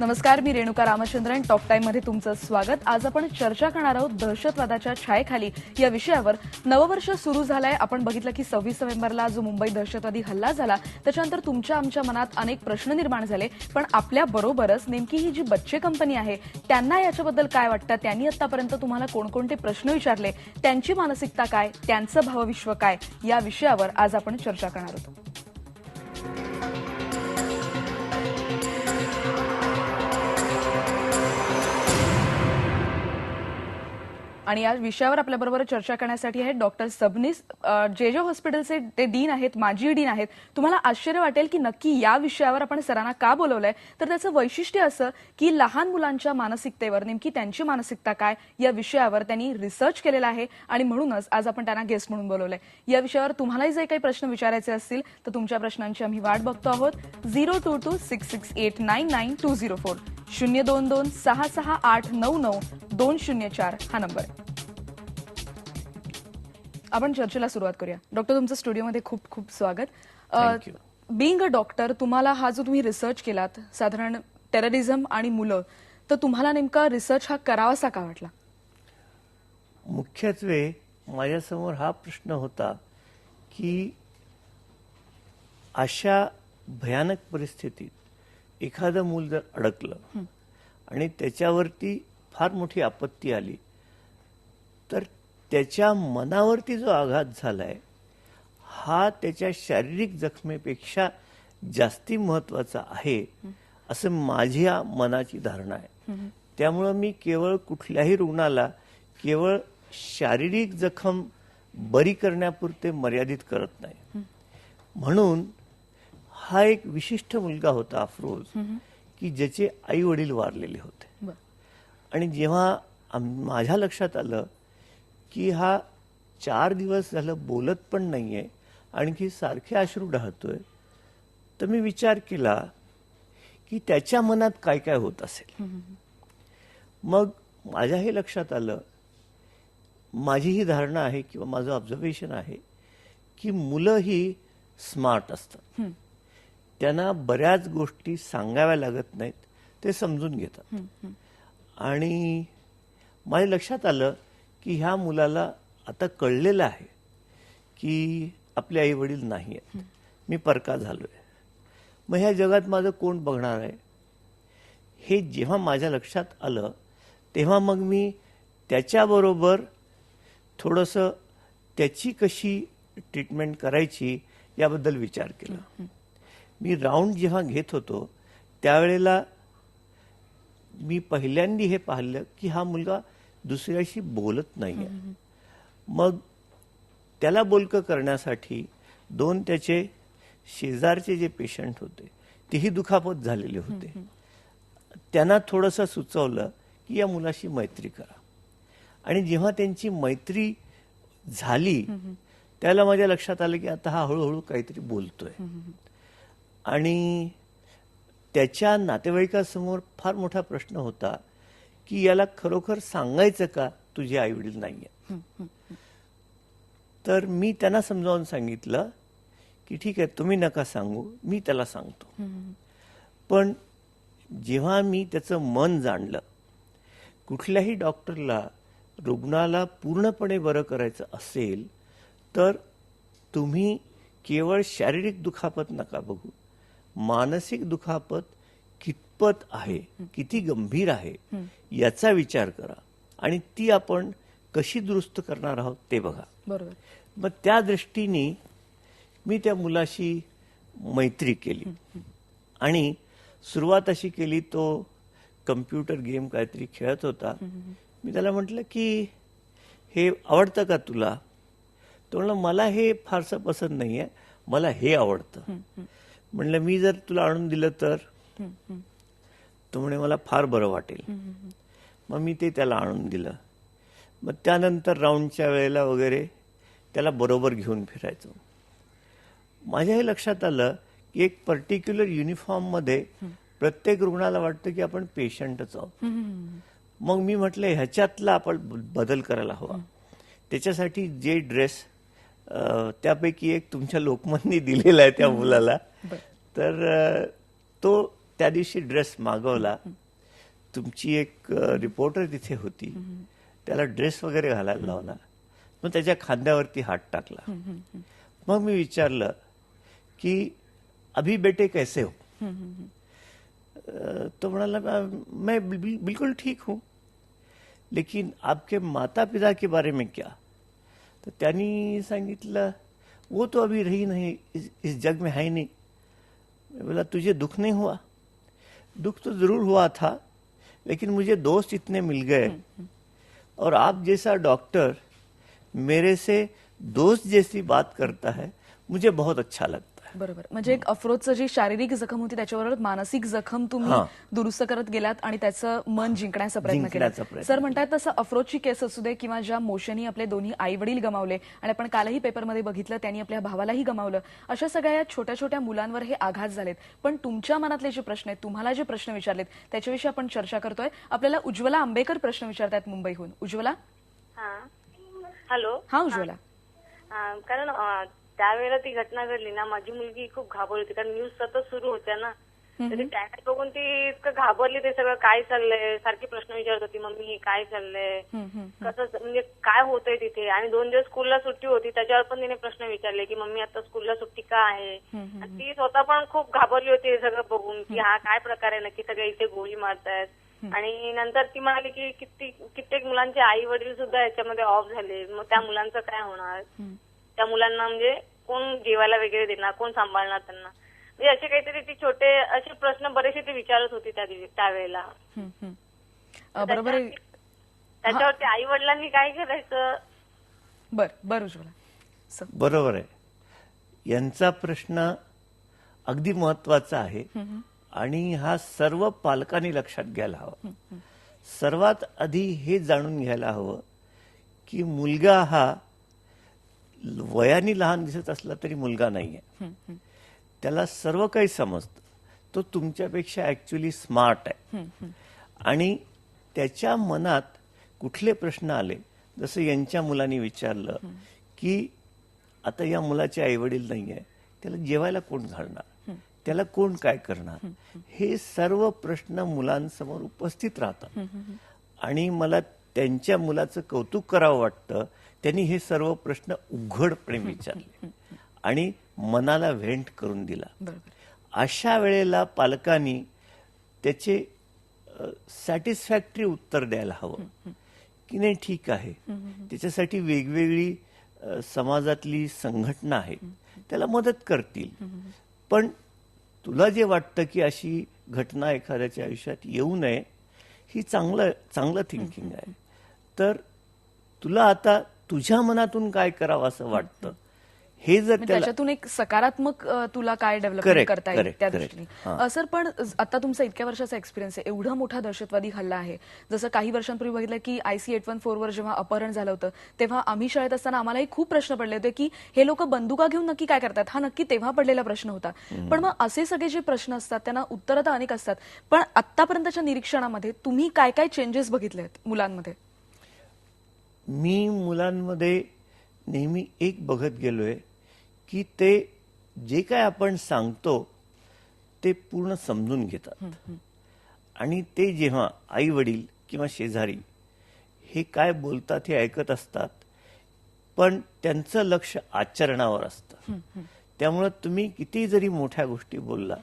नमस्कार, मी Renuka Ramachandran. Top time मध्ये तुमचं स्वागत. आज आपण चर्चा करणार आहोत दहशतवादाच्या छायेखाली या विषयावर. नववर्ष सुरू झालंय. आपण बघितलं की 26 नोव्हेंबरला जो मुंबई दहशतवादी हल्ला झाला त्याच्यानंतर तुमच्या आमच्या मनात अनेक प्रश्न निर्माण झाले. पण आपल्या बरोबरच नेमकी ही जी बच्चे कंपनी आहे त्यांना याच्याबद्दल काय वाटतं, त्यांनी आतापर्यंत तुम्हाला कोणकोणते प्रश्न विचारले, त्यांची मानसिकता काय, त्यांचं भावविश्व काय, या विषयावर आज आपण चर्चा करणार आहोत. आणि या विषयावर आपल्याबरोबर चर्चा करण्यासाठी आहेत डॉक्टर सबनीस, जे हॉस्पिटलचे ते डीन आहेत, माजी डीन आहेत. तुम्हाला आश्चर्य वाटेल की नक्की या विषयावर आपण सरांना का बोलवलंय, तर त्याचं वैशिष्ट्य असं की लहान मुलांच्या मानसिकतेवर, नेमकी त्यांची मानसिकता काय या विषयावर त्यांनी रिसर्च केलेला आहे आणि म्हणूनच आज आपण त्यांना गेस्ट म्हणून बोलवलंय. या विषयावर तुम्हालाही जे काही प्रश्न विचारायचे असतील तर तुमच्या प्रश्नांची आम्ही वाट बघतो आहोत. 02266899204 02266899204 हा नंबर. आपण चर्चेला सुरुवात करूया. डॉक्टर, तुमचं स्टुडिओमध्ये खूप खूप स्वागत. बीइंग अ डॉक्टर, तुम्हाला हा जो तुम्ही रिसर्च केलात साधारण टेररिझम आणि मुलं, तर तुम्हाला नेमका रिसर्च हा करावासा का वाटला? मुख्यत्वे माझ्यासमोर हा प्रश्न होता की अशा भयानक परिस्थितीत एखादं मूल जर अडकलं आणि त्याच्यावरती फार मोठी आपत्ती आली तर त्याच्या मनावरती जो आघात झालाय हा त्याच्या शारीरिक जखमेपेक्षा जास्ती महत्वाचा आहे असं माझ्या मनाची धारणा आहे. त्यामुळे मी केवळ कुठल्याही रुग्णाला केवळ शारीरिक जखम बरी करण्यापुरते मर्यादित करत नाही. म्हणून हा एक विशिष्ट मुलगा होता अफरोज, की ज्याचे आई वडील वारलेले होते. आणि जेव्हा माझ्या लक्षात आलं की हा 4 दिवस झालं बोलत पण नाहीये, आणखी सारखे अश्रू ढाळतोय, तर मी विचार केला की त्याच्या मनात काय काय होत असेल. मग माझ्या हे लक्षात आलं, माझी ही धारणा आहे किंवा माझं ऑब्झर्वेशन आहे की मुलं ही स्मार्ट असतात. त्यांना बऱ्याच गोष्टी सांगाव्या लागत नाहीत, ते समजून घेतात. आणि माझ्या लक्षात आलं की ह्या मुलाला आता कळलेलं आहे की आपले आई वडील नाही आहेत, मी परका झालोय, मग ह्या जगात माझं कोण बघणार आहे. हे जेव्हा माझ्या लक्षात आलं तेव्हा मग मी त्याच्याबरोबर थोडंसं त्याची कशी ट्रीटमेंट करायची याबद्दल विचार केला. मी राऊंड जेव्हा घेत होतो त्यावेळेला मी पहिल्यांदा हे पाहिलं की हा मुलगा दुसऱ्याशी बोलत नाहीये. मग त्याला बोलकं करण्यासाठी 2 त्याचे शेजारचे जे पेशंट होते तेही दुखापत झालेले होते. त्यांना थोडंसं सुचवलं की या मुलाशी मैत्री करा. आणि जेव्हा त्यांची मैत्री झाली त्याला माझ्या लक्षात आलं की आता हा हळूहळू काहीतरी बोलतोय. आणि त्याच्या नातेवाईकासमोर फार मोठा प्रश्न होता की याला खरोखर सांगायचं का तुझे आई वडील नाहीये. तर मी त्यांना समजावून सांगितलं की ठीक आहे, तुम्ही नका सांगू, मी त्याला सांगतो. पण जेव्हा मी त्याचं मन जाणलं, कुठल्याही डॉक्टरला रुग्णाला पूर्णपणे बरं करायचं असेल तर तुम्ही केवळ शारीरिक दुखापत नका बघू, मानसिक दुखापत कितपत आहे, किती गंभीर आहे याचा विचार करा आणि ती आपण कशी दुरुस्त करणार आहोत ते बघा. बरोबर. मग त्या दृष्टीने मी त्या मुलाशी मैत्री केली आणि सुरुवात अशी केली, तो कम्प्युटर गेम काहीतरी खेळत होता. मी त्याला म्हटलं की हे आवडतं का तुला. तो म्हणला मला हे फारसं पसंत नाहीये, मला हे आवडतं. म्हणलं मी जर तुला आणून दिलं तर. तो म्हणे मला फार बरं वाटेल. मग मी ते त्याला आणून दिलं. मग त्यानंतर राऊंडच्या वेळेला वगैरे त्याला बरोबर घेऊन फिरायचो. माझ्या हे लक्षात आलं की एक पर्टिक्युलर युनिफॉर्ममध्ये प्रत्येक रुग्णाला वाटतं की आपण पेशंटच आहोत. मग मी म्हटलं ह्याच्यातला आपण बदल करायला हवा. त्याच्यासाठी जे ड्रेस त्यापैकी एक तुमच्या लोकमतनी दिलेला आहे त्या मुलाला, तर तो त्या दिवशी ड्रेस मागवला. तुमची एक रिपोर्टर तिथे होती, त्याला ड्रेस वगैरे घालायला लावला. मग त्याच्या खांद्यावरती हात टाकला. मग मी विचारलं की अभी बेटे कैसे हो? तो म्हणाला मैं बिल्कुल ठीक हूं, लेकिन आपके माता पिता के बारे में क्या? तर त्यांनी सांगितलं वो तो अभी रही नहीं, इस जग में है ही नहीं. मैं बोला तुझे दुख नहीं हुआ? दुख तो जरूर हुआ था, लेकिन मुझे दोस्त इतने मिल गए, और आप जैसा डॉक्टर मेरे से दोस्त जैसी बात करता है, मुझे बहुत अच्छा लगता है. बरोबर. म्हणजे एक अफरोजचं जी शारीरिक जखम होती त्याच्याबरोबर मानसिक जखम तुम्ही हां. दुरुस्त करत गेलात आणि त्याचं मन जिंकण्याचा प्रयत्न जिंकण्याचा केला. प्रयत्न सर म्हणतात तसं अफरोजची केस असू दे किंवा ज्या मोशनी आपले दोन्ही आई वडील गमावले आणि आपण कालही पेपरमध्ये बघितलं त्यांनी आपल्या भावालाही गमावलं, अशा सगळ्या छोट्या छोट्या मुलांवर हे आघात झालेत. पण तुमच्या मनातले जे प्रश्न आहेत, तुम्हाला जे प्रश्न विचारलेत त्याच्याविषयी आपण चर्चा करतोय. आपल्याला उज्ज्वला आंबेकर प्रश्न विचारतायत मुंबईहून. उज्ज्वला. हॅलो. हा उज्ज्वला. कारण त्यावेळेला ती घटना घडली ना, माझी मुलगी खूप घाबरली होती, कारण न्यूज सतत सुरू होत्या ना. तर त्याकडे बघून ती इतकं घाबरली, ते सगळं काय चाललंय सारखी प्रश्न विचारत होती, मम्मी काय चाललंय, कसं म्हणजे काय होतंय तिथे. आणि 2 दिवस स्कूलला सुट्टी होती, त्याच्यावर पण तिने प्रश्न विचारले की मम्मी आता स्कूलला सुट्टी का आहे. आणि ती स्वतः पण खूप घाबरली होती हे सगळं बघून की हा काय प्रकार आहे नक्की, सगळे इथे गोळी मारतायत. आणि नंतर ती म्हणाली की कित्येक मुलांचे आई वडील सुद्धा याच्यामध्ये ऑफ झाले, मग त्या मुलांचं काय होणार, त्या मुलांना म्हणजे कोण जेवायला वगैरे देणार, कोण सांभाळणार त्यांना. म्हणजे असे काहीतरी ती छोटे असे प्रश्न बरेचसे ती विचारत होती त्यावेळेला. बरोबर आहे. त्याच्यावरती आई वडिलांनी काय करायचं. बर उज्ज्वला. बरोबर आहे. यांचा प्रश्न अगदी महत्वाचा आहे आणि हा सर्व पालकांनी लक्षात घ्यायला हवा. सर्वात आधी हे जाणून घ्यायला हवं की मुलगा हा वयाने लहान दिसत असला तरी मुलगा नाहीये. त्याला सर्व काही समजतं. तो तुमच्यापेक्षा ऍक्च्युली स्मार्ट आहे. आणि त्याच्या मनात कुठले प्रश्न आले, जसं यांच्या मुलांनी विचारलं की आता या मुलाचे आईवडील नाहीये, त्याला जेवायला कोण घालणार, त्याला कोण काय करणार, हे सर्व प्रश्न मुलांसमोर उपस्थित राहतात. आणि मला त्यांच्या मुलाचं कौतुक करावं वाटतं, त्यांनी हे सर्व प्रश्न उघडपणे विचारले आणि मनाला व्हेंट करून दिला. अशा वेळेला पालकांनी त्याचे सॅटिस्फॅक्टरी उत्तर द्यायला हवं की नाही ठीक आहे. त्याच्यासाठी वेगवेगळी समाजातली संघटना आहे, त्याला मदत करतील. पण तुला जे वाटतं की अशी घटना एखाद्याच्या आयुष्यात येऊ नये, ही चांगलं थिंकिंग आहे. तर तुला आता तुझ्या मनातून काय करावं असं वाटतं, हे जर त्याच्यातून एक सकारात्मक तुला काय डेव्हलपमेंट करता येईल त्या दृष्टीने. सर पण आता तुमचा इतक्या वर्षाचा एक्सपिरियन्स आहे, एवढा मोठा दहशतवादी हल्ला आहे. जसं काही वर्षांपूर्वी बघितलं की IC 814 वर जेव्हा अपहरण झालं होतं तेव्हा आम्ही शाळेत असताना आम्हालाही खूप प्रश्न पडले होते की हे लोक बंदुका घेऊन नक्की काय करतात. हा नक्की तेव्हा पडलेला प्रश्न होता. पण मग असे सगळे जे प्रश्न असतात त्यांना उत्तरं तर अनेक असतात, पण आतापर्यंतच्या निरीक्षणामध्ये तुम्ही काय काय चेंजेस बघितले आहेत मुलांमध्ये? मी मुलांमध्ये नेहमी एक बघत गेलोय की ते जे काय आपण सांगतो ते पूर्ण समजून घेतात. आणि ते जेव्हा आई वडील किंवा शेजारी हे काय बोलतात हे ऐकत असतात, पण त्यांचं लक्ष आचरणावर असतं. त्यामुळं तुम्ही किती जरी मोठ्या गोष्टी बोलला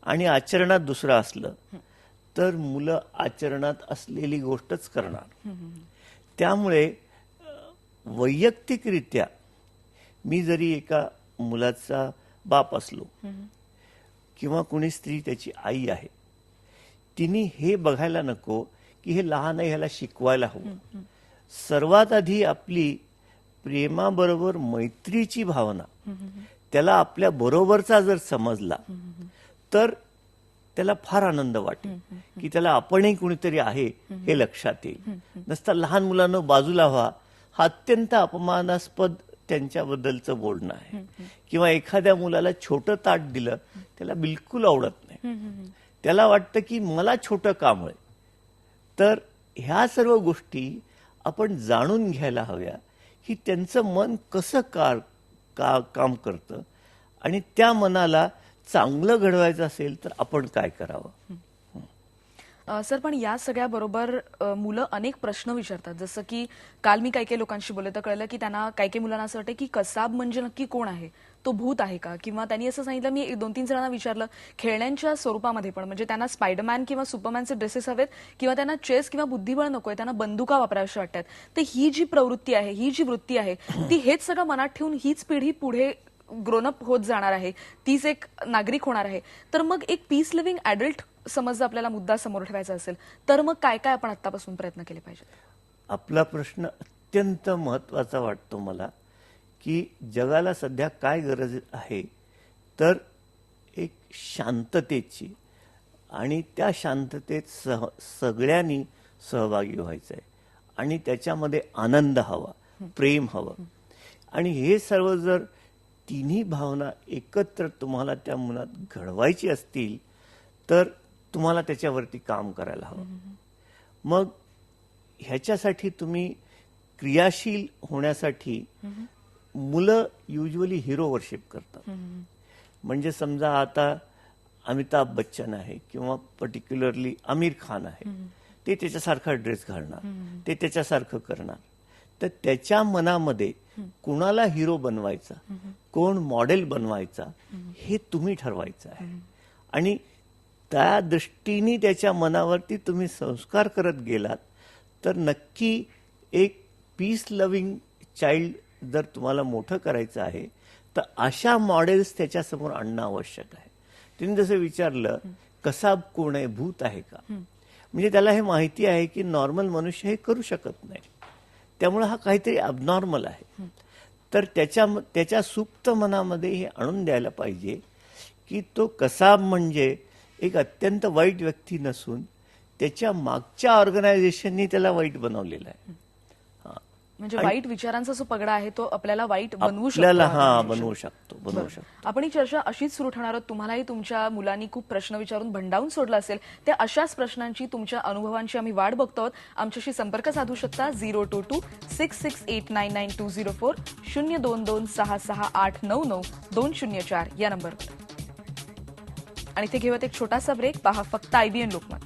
आणि आचरणात दुसरं असलं तर मुलं आचरणात असलेली गोष्टच करणार. त्यामुळे वैयक्तिकरित्या मी जरी एका मुलाचा बाप असलो किंवा कुणी स्त्री त्याची आई आहे, तिने हे बघायला नको की हे लहान आहे, ह्याला शिकवायला हवं. सर्वात आधी आपली प्रेमाबरोबर मैत्रीची भावना त्याला आपल्या बरोबरचा जर समजला तर त्याला फार आनंद वाटेल की त्याला आपणही कुणीतरी आहे हे लक्षात येईल. नसता लहान मुलांना बाजूला व्हा हा अत्यंत अपमानास्पद त्यांच्याबद्दलचं बोलणं आहे. किंवा एखाद्या मुलाला छोटं ताट दिलं त्याला बिलकुल आवडत नाही, त्याला वाटतं की मला छोटं का मिळेल. तर ह्या सर्व गोष्टी आपण जाणून घ्यायला हव्या की त्यांचं मन कसं काम करतं आणि त्या मनाला चांगलं घडवायचं असेल तर आपण काय करावं. सर, पण या सगळ्याबरोबर मुलं अनेक प्रश्न विचारतात. जसं की काल मी काही काही लोकांशी बोलले तर कळलं की त्यांना काही काही मुलांना असं वाटतं की कसाब म्हणजे नक्की कोण आहे, तो भूत आहे का? किंवा त्यांनी असं सांगितलं, मी 2-3 जणांना विचारलं खेळण्यांच्या स्वरूपामध्ये पण, म्हणजे त्यांना स्पायडरमॅन किंवा सुपरमॅनचे ड्रेसेस हवेत किंवा त्यांना चेस किंवा बुद्धिबळ नकोय, त्यांना बंदुका वापराव्याशा वाटतात. तर ही जी प्रवृत्ती आहे, ही जी वृत्ती आहे, ती हेच सगळं मनात ठेवून हीच पिढी पुढे ग्रोनअप होत जाणार आहे, तीच एक नागरिक होणार आहे. तर मग एक पीस लिव्हिंग ऍडल्ट समज आपल्याला मुद्दा समोर ठेवायचा असेल तर मग काय काय आपण आतापासून प्रयत्न केले पाहिजेत? आपला प्रश्न अत्यंत महत्वाचा वाटतो मला, की जगाला सध्या काय गरज आहे तर एक शांततेची, आणि त्या शांततेत सगळ्यांनी सहभागी व्हायचं आहे आणि त्याच्यामध्ये आनंद हवा, प्रेम हवं. आणि हे सर्व जर तिन्ही भावना एकत्र तुम्हाला त्या मनात घडवायची असतील तर तुम्हाला त्याच्यावरती काम करायला हवं. मग ह्याच्यासाठी तुम्ही क्रियाशील होण्यासाठी मुलं युजली हिरो वर्शिप करतात. म्हणजे समजा आता अमिताभ बच्चन आहे किंवा पर्टिक्युलरली आमिर खान आहे, ते त्याच्यासारखा ड्रेस घालणार, ते त्याच्यासारखं करणार. तर त्याच्या मनामध्ये कुणाला हिरो बनवायचा, कोण मॉडेल बनवायचा, हे तुम्ही ठरवायचं आहे. आणि त्या दृष्टीने त्याच्या मनावरती तुम्ही संस्कार करत गेलात तर नक्की एक पीस लव्हिंग चाइल्ड जर तुम्हाला मोठं करायचं आहे तर अशा मॉडेल्स त्याच्यासमोर आणणं आवश्यक आहे. तिने जसं विचारलं कसाब कोण आहे, भूत आहे का, म्हणजे त्याला हे माहिती आहे की नॉर्मल मनुष्य हे करू शकत नाही, त्यामुळे हा काहीतरी अबनॉर्मल आहे. तर त्याच्या सुप्त मनामध्ये हे आणून द्यायला पाहिजे की तो कसाब म्हणजे एक अत्यंत वाईट व्यक्ती नसून त्याच्या मागच्या ऑर्गनायझेशननी त्याला वाईट बनवलेलं आहे. म्हणजे वाईट विचारांचा जो पगडा आहे तो आपल्याला वाईट बनवू आपल्याला शकतो. बनवू शकतो. आपण ही चर्चा अशीच सुरू ठेवणार आहोत. तुम्हालाही तुमच्या मुलांनी खूप प्रश्न विचारून भंडावून सोडला असेल, त्या अशाच प्रश्नांची, तुमच्या अनुभवांची आम्ही वाट बघतो आहोत. आमच्याशी संपर्क साधू शकता 022668992040 02266899204 या नंबरवर. आणि ते घेऊयात एक छोटासा ब्रेक. पहा फक्त IBN लोकमत.